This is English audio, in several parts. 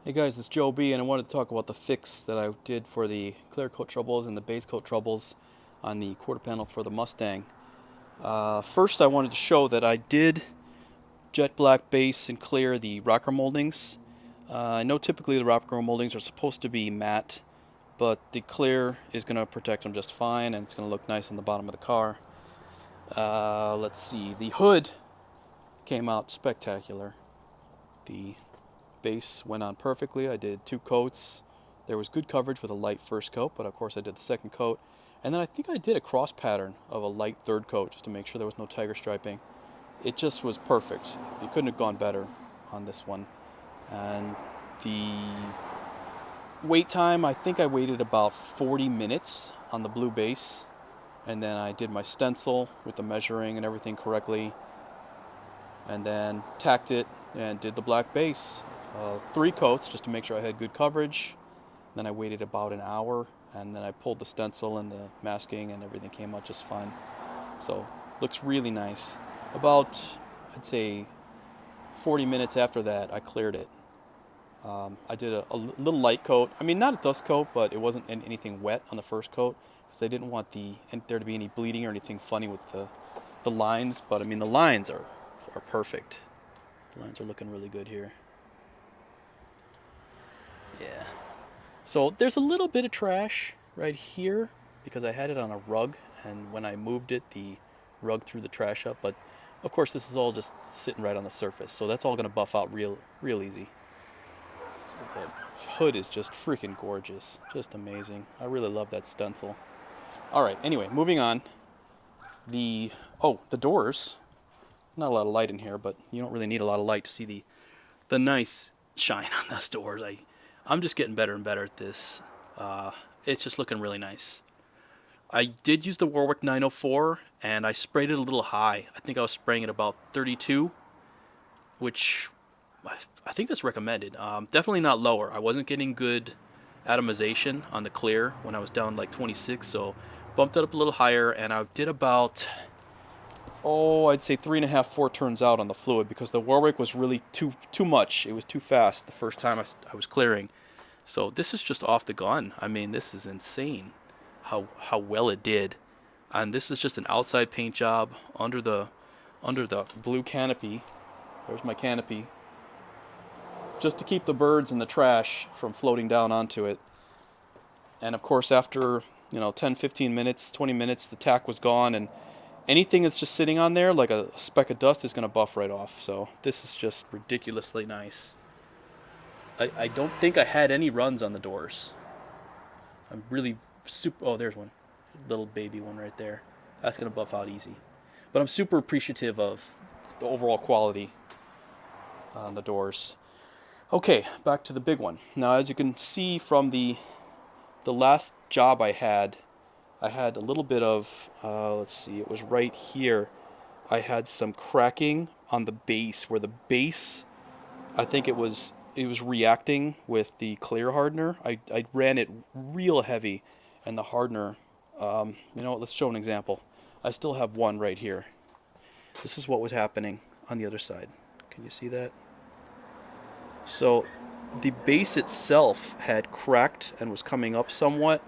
Hey guys, it's Joe B, and I wanted to talk about the fix that I did for the clear coat troubles and the base coat troubles on the quarter panel for the Mustang. First, I wanted to show that I did jet black base and clear the rocker moldings. I know typically the rocker moldings are supposed to be matte, but the clear is going to protect them just fine, and it's going to look nice on the bottom of the car. Let's see, the hood came out spectacular. The base went on perfectly. I did 2 coats. There was good coverage with a light first coat, but of course I did the second coat. And then I think I did a cross pattern of a light third coat just to make sure there was no tiger striping. It just was perfect. You couldn't have gone better on this one. And the wait time, I think I waited about 40 minutes on the blue base. And then I did my stencil with the measuring and everything correctly. And then tacked it and did the black base. 3 coats just to make sure I had good coverage. Then I waited about an hour, and then I pulled the stencil and the masking, and everything came out just fine. So looks really nice. About, I'd say, 40 minutes after that, I cleared it. I did a little light coat. I mean, not a dust coat, but it wasn't anything wet on the first coat because I didn't want there to be any bleeding or anything funny with the lines. But I mean, the lines are perfect. The lines are looking really good here. Yeah. So there's a little bit of trash right here because I had it on a rug, and when I moved it, the rug threw the trash up. But of course, this is all just sitting right on the surface, so that's all going to buff out real easy. So the hood is just freaking gorgeous, just amazing. I really love that stencil. All right. Anyway, moving on. The doors. Not a lot of light in here, but you don't really need a lot of light to see the nice shine on those doors. I'm just getting better and better at this. It's just looking really nice. I did use the Warwick 904, and I sprayed it a little high. I think I was spraying it about 32, which I think that's recommended. Definitely not lower. I wasn't getting good atomization on the clear when I was down like 26, so bumped it up a little higher, and I did about, I'd say 3.5, 4 turns out on the fluid because the Warwick was really too much. It was too fast the first time I was clearing. So this is just off the gun. I mean, this is insane how well it did. And this is just an outside paint job under the blue canopy. There's my canopy. Just to keep the birds and the trash from floating down onto it. And of course, after 10, 15 minutes, 20 minutes, the tack was gone, and anything that's just sitting on there, like a speck of dust, is going to buff right off. So this is just ridiculously nice. I don't think I had any runs on the doors. I'm really super... Oh, there's one. Little baby one right there. That's going to buff out easy. But I'm super appreciative of the overall quality on the doors. Okay, back to the big one. Now, as you can see from the last job I had a little bit of, let's see, it was right here. I had some cracking on the base, where the base, I think it was reacting with the clear hardener. I ran it real heavy, and the hardener, let's show an example. I still have one right here. This is what was happening on the other side. Can you see that? So the base itself had cracked and was coming up somewhat.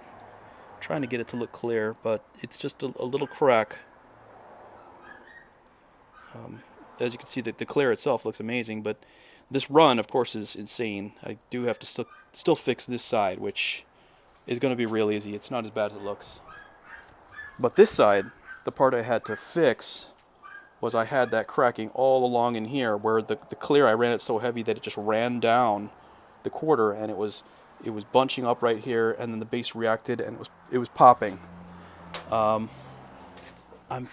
Trying to get it to look clear, but it's just a little crack. As you can see, the clear itself looks amazing, but this run, of course, is insane. I do have to still fix this side, which is going to be real easy. It's not as bad as it looks. But this side, the part I had to fix was I had that cracking all along in here, where the clear, I ran it so heavy that it just ran down the quarter, and it was bunching up right here, and then the base reacted, and it was popping. I'm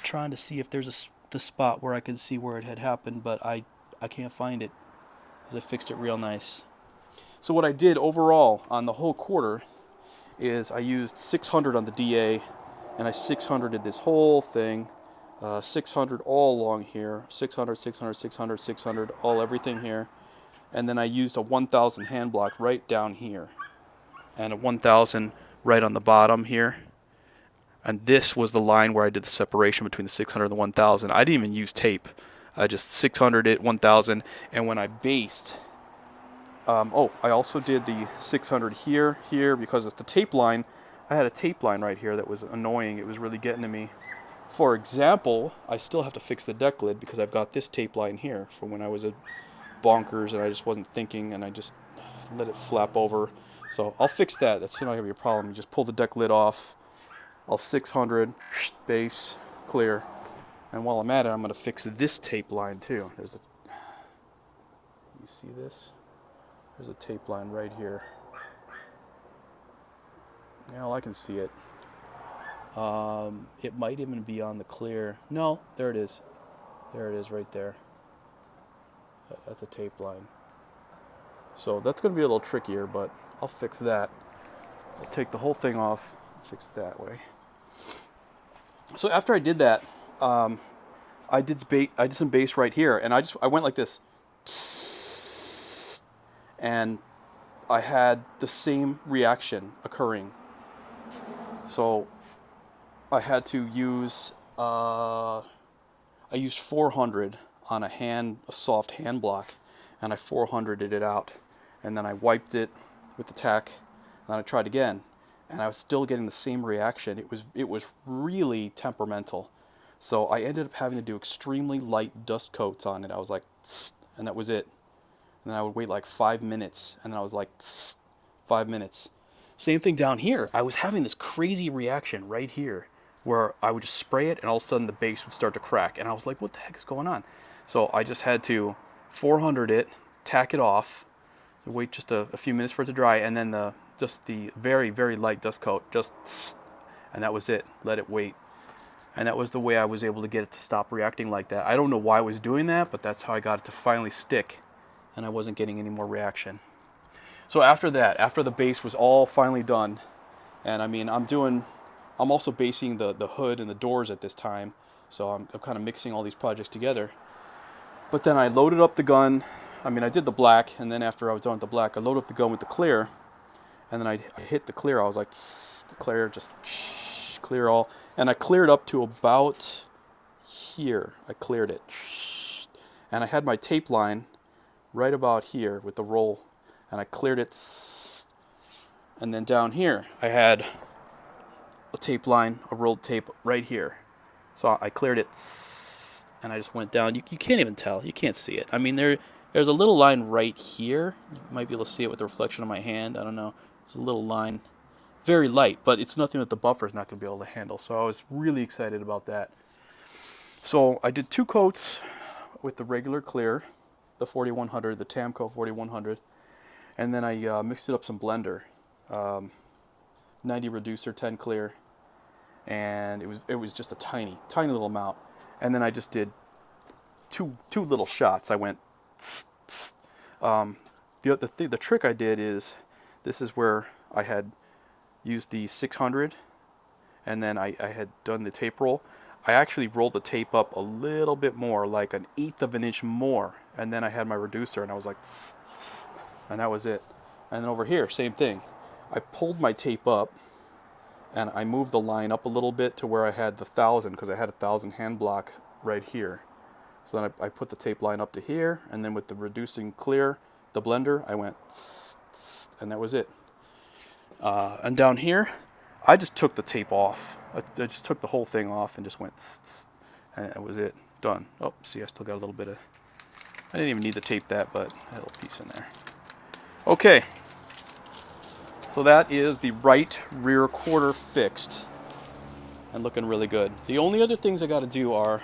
trying to see if there's the spot where I can see where it had happened, but I can't find it because I fixed it real nice. So what I did overall on the whole quarter is I used 600 on the DA, and I 600'd this whole thing, 600 all along here, 600, 600, 600, 600, all everything here. And then I used a 1000 hand block right down here, and a 1000 right on the bottom here. And this was the line where I did the separation between the 600 and the 1000. I didn't even use tape. I just 600 it, 1000, and when I based, Oh, I also did the 600 here, because it's the tape line. I had a tape line right here that was annoying. It was really getting to me. For example, I still have to fix the deck lid because I've got this tape line here from when I was at bonkers and I just wasn't thinking and I just let it flap over. So I'll fix that. That's not going to be a problem. You just pull the deck lid off. I'll 600, base, clear. And while I'm at it, I'm going to fix this tape line too. There's a, you see this? There's a tape line right here. Now I can see it. It might even be on the clear. No, there it is. There it is right there. That's a tape line. So that's going to be a little trickier, but I'll fix that. I'll take the whole thing off, fix it that way. So after I did that, I did some bass right here, and I went like this, and I had the same reaction occurring. So I had to use I used 400 on a soft hand block, and I 400'd it out, and then I wiped it with the tack, and then I tried again, and I was still getting the same reaction. It was really temperamental. So I ended up having to do extremely light dust coats on it. I was like, tss, and that was it. And then I would wait like 5 minutes, and then I was like, tss, 5 minutes. Same thing down here. I was having this crazy reaction right here where I would just spray it and all of a sudden the base would start to crack. And I was like, what the heck is going on? So I just had to 400 it, tack it off, wait just a few minutes for it to dry, and then just the very, very light dust coat, and that was it. Let it wait. And that was the way I was able to get it to stop reacting like that. I don't know why I was doing that, but that's how I got it to finally stick, and I wasn't getting any more reaction. So after that, after the base was all finally done, and I mean, I'm also basing the hood and the doors at this time, so I'm kind of mixing all these projects together. But then I loaded up the gun. I mean, I did the black, and then after I was done with the black, I loaded up the gun with the clear, and then I hit the clear. I was like, the clear, just clear all. And I cleared up to about here. I cleared it. And I had my tape line right about here with the roll, and I cleared it. And then down here, I had a tape line, a rolled tape right here. So I cleared it, and I just went down. You can't even tell. You can't see it. I mean, there's a little line right here. You might be able to see it with the reflection of my hand. I don't know. There's a little line. Very light, but it's nothing that the buffer is not going to be able to handle. So I was really excited about that. So I did 2 coats with the regular clear, the 4100, the Tamco 4100, and then I mixed it up some blender, 90 reducer, 10 clear, and it was just a tiny little amount. And then I just did two little shots. I went. The trick I did is, this is where I had used the 600, and then I had done the tape roll. I actually rolled the tape up a little bit more, like 1/8 of an inch more, and then I had my reducer, and I was like, tss, tss, and that was it. And then over here, same thing. I pulled my tape up, and I moved the line up a little bit to where I had the 1000, because I had a 1000 hand block right here. So then I put the tape line up to here, and then with the reducing clear, the blender, I went tss, tss, and that was it. And down here, I just took the tape off. I just took the whole thing off and just went tss, tss, and that was it. Done. Oh, see, I still got a little bit of, I didn't even need to tape that, but I had a little piece in there. Okay. So that is the right rear quarter fixed and looking really good. The only other things I got to do are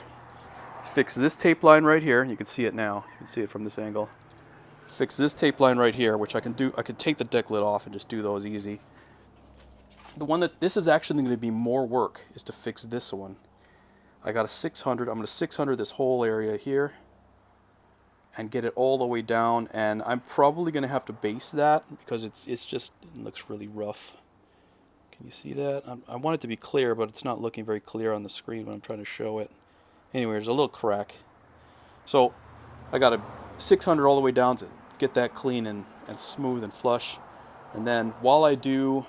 fix this tape line right here. You can see it now. You can see it from this angle. Fix this tape line right here, which I can do. I could take the deck lid off and just do those easy. The one that this is actually going to be more work is to fix this one. I got a 600. I'm going to 600 this whole area here and get it all the way down. And I'm probably going to have to base that because it looks really rough. Can you see that? I want it to be clear, but it's not looking very clear on the screen when I'm trying to show it. Anyway, there's a little crack. So I got a 600 all the way down to get that clean and smooth and flush. And then while I do,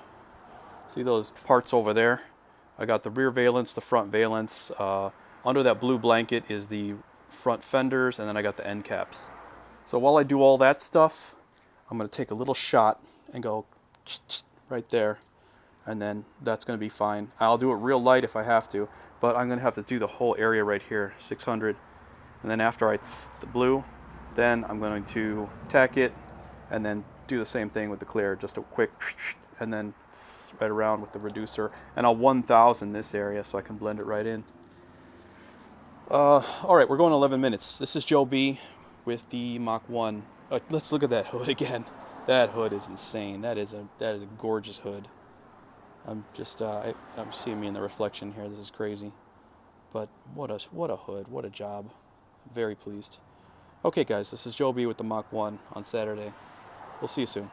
see those parts over there? I got the rear valence, the front valence. Under that blue blanket is the front fenders, and then I got the end caps. So while I do all that stuff, I'm going to take a little shot and go right there, and then that's going to be fine. I'll do it real light if I have to, but I'm going to have to do the whole area right here, 600. And then after I the blue, then I'm going to tack it and then do the same thing with the clear, just a quick, and then right around with the reducer. And I'll 1000 this area so I can blend it right in. All right, we're going 11 minutes. This is Joe B with the Mach 1. Let's look at that hood again. That hood is insane. That is a gorgeous hood. I'm just I'm seeing me in the reflection here. This is crazy. But what a hood. What a job. Very pleased. Okay, guys, this is Joe B with the Mach 1 on Saturday. We'll see you soon.